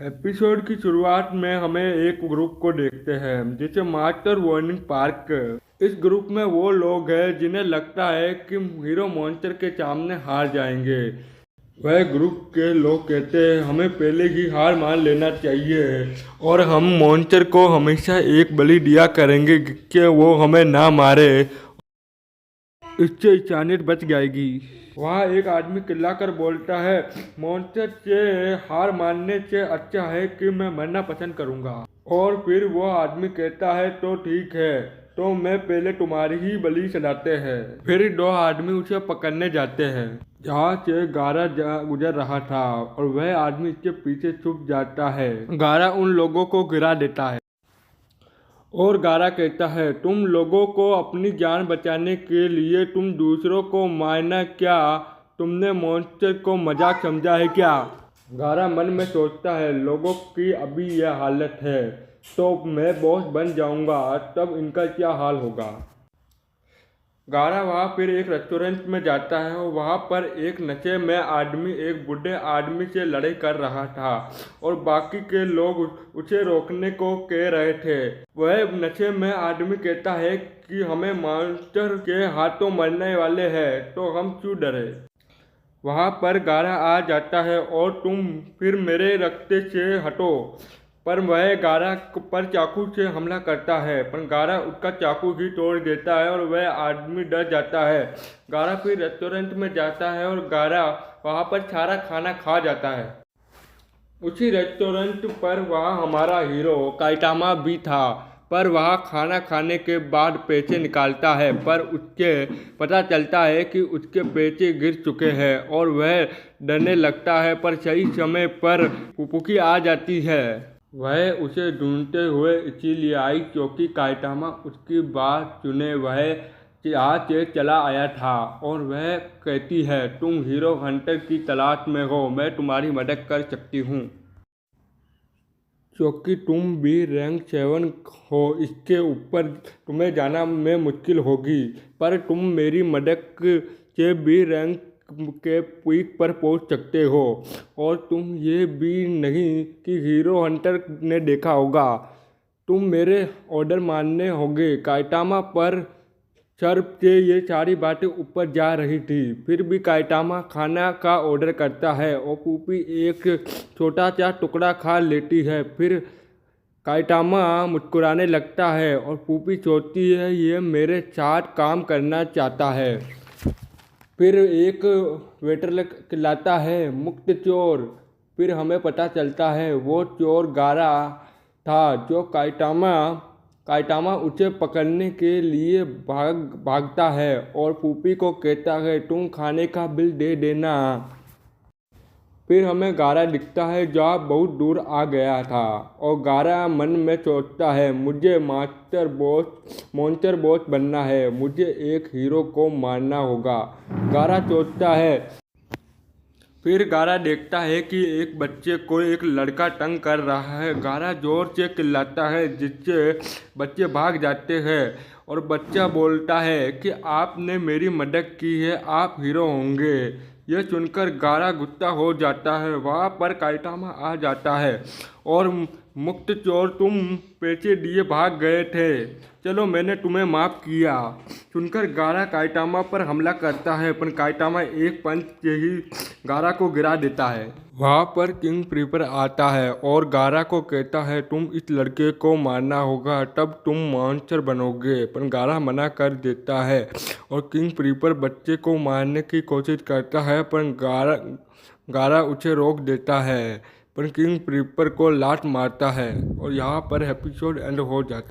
Episode की शुरुआत में हमें एक ग्रुप को देखते हैं जिसे मास्टर वार्निंग पार्क। इस ग्रुप में वो लोग हैं जिन्हें लगता है कि हीरो मॉन्स्टर के सामने हार जाएंगे। वह ग्रुप के लोग कहते हैं हमें पहले ही हार मान लेना चाहिए और हम मॉन्स्टर को हमेशा एक बलि दिया करेंगे कि वो हमें ना मारे, इससे इंसानियत बच जाएगी। वहाँ एक आदमी चिल्लाकर बोलता है मॉन्स्टर से हार मानने से अच्छा है कि मैं मरना पसंद करूँगा। और फिर वो आदमी कहता है तो ठीक है, तो मैं पहले तुम्हारी ही बलि चढ़ाते हैं। फिर दो आदमी उसे पकड़ने जाते हैं जहाँ से गारा गुजर रहा था और वह आदमी इसके पीछे छुप जाता है। गारा उन लोगों को गिरा देता है और गारा कहता है तुम लोगों को अपनी जान बचाने के लिए तुम दूसरों को मारना, क्या तुमने मॉन्स्टर को मजाक समझा है क्या? गारा मन में सोचता है लोगों की अभी यह हालत है तो मैं बॉस बन जाऊंगा, तब इनका क्या हाल होगा। गारा वहाँ फिर एक रेस्टोरेंट में जाता है और वहाँ पर एक नशे में आदमी एक बूढ़े आदमी से लड़ाई कर रहा था और बाकी के लोग उसे रोकने को कह रहे थे। वह नशे में आदमी कहता है कि हमें मॉन्स्टर के हाथों मरने वाले हैं तो हम क्यों डरे। वहाँ पर गारा आ जाता है और तुम फिर मेरे रास्ते से हटो, पर वह गारा पर चाकू से हमला करता है पर गारा उसका चाकू ही तोड़ देता है और वह आदमी डर जाता है। गारा फिर रेस्टोरेंट में जाता है और गारा वहाँ पर सारा खाना खा जाता है। उसी रेस्टोरेंट पर वहाँ हमारा हीरो काइटामा भी था, पर वह खाना खाने के बाद पैसे निकालता है पर उसके पता चलता है कि उसके पैसे गिर चुके हैं और वह डरने लगता है। पर सही समय पर पुपुकी आ जाती है। वह उसे ढूंढते हुए इसीलिए आई क्योंकि काइटामा उसकी बात सुने वह यहाँ से चला आया था और वह कहती है तुम हीरो हंटर की तलाश में हो, मैं तुम्हारी मदद कर सकती हूँ क्योंकि तुम भी रैंक 7 हो, इसके ऊपर तुम्हें जाना में मुश्किल होगी, पर तुम मेरी मदद से भी रैंक के पीक पर पहुंच सकते हो। और तुम ये भी नहीं कि हीरो हंटर ने देखा होगा, तुम मेरे ऑर्डर मानने होंगे। काइटामा पर सर से ये सारी बातें ऊपर जा रही थी, फिर भी काइटामा खाना का ऑर्डर करता है और पूपी एक छोटा सा टुकड़ा खा लेती है। फिर काइटामा मुस्कुराने लगता है और पूपी सोचती है ये मेरे साथ काम करना चाहता है। फिर एक वेटर लाता है मुक्त चोर। फिर हमें पता चलता है वो चोर गारा था जो काइटामा उसे पकड़ने के लिए भागता है और पूपी को कहता है तुम खाने का बिल दे देना। फिर हमें गारा दिखता है जो बहुत दूर आ गया था और गारा मन में सोचता है मुझे मॉन्स्टर बॉस बनना है, मुझे एक हीरो को मारना होगा, गारा सोचता है। फिर गारा देखता है कि एक बच्चे को एक लड़का तंग कर रहा है। गारा जोर से चिल्लाता है जिससे बच्चे भाग जाते हैं और बच्चा बोलता है कि आपने मेरी मदद की है, आप हीरो होंगे। यह सुनकर गारा गुस्सा हो जाता है। वहाँ पर काइटामा आ जाता है और मुक्त चोर तुम पैसे दिए भाग गए थे, चलो मैंने तुम्हें माफ़ किया। सुनकर गारा काइटामा पर हमला करता है पर काइटामा एक पंच से ही गारा को गिरा देता है। वहाँ पर किंग प्रीपर आता है और गारा को कहता है तुम इस लड़के को मारना होगा तब तुम मॉन्स्टर बनोगे, पर गारा मना कर देता है और किंग प्रीपर बच्चे को मारने की कोशिश करता है पर गारा उसे रोक देता है, पर किंग प्रीपर को लात मारता है और यहाँ पर एपिसोड एंड हो जाता है।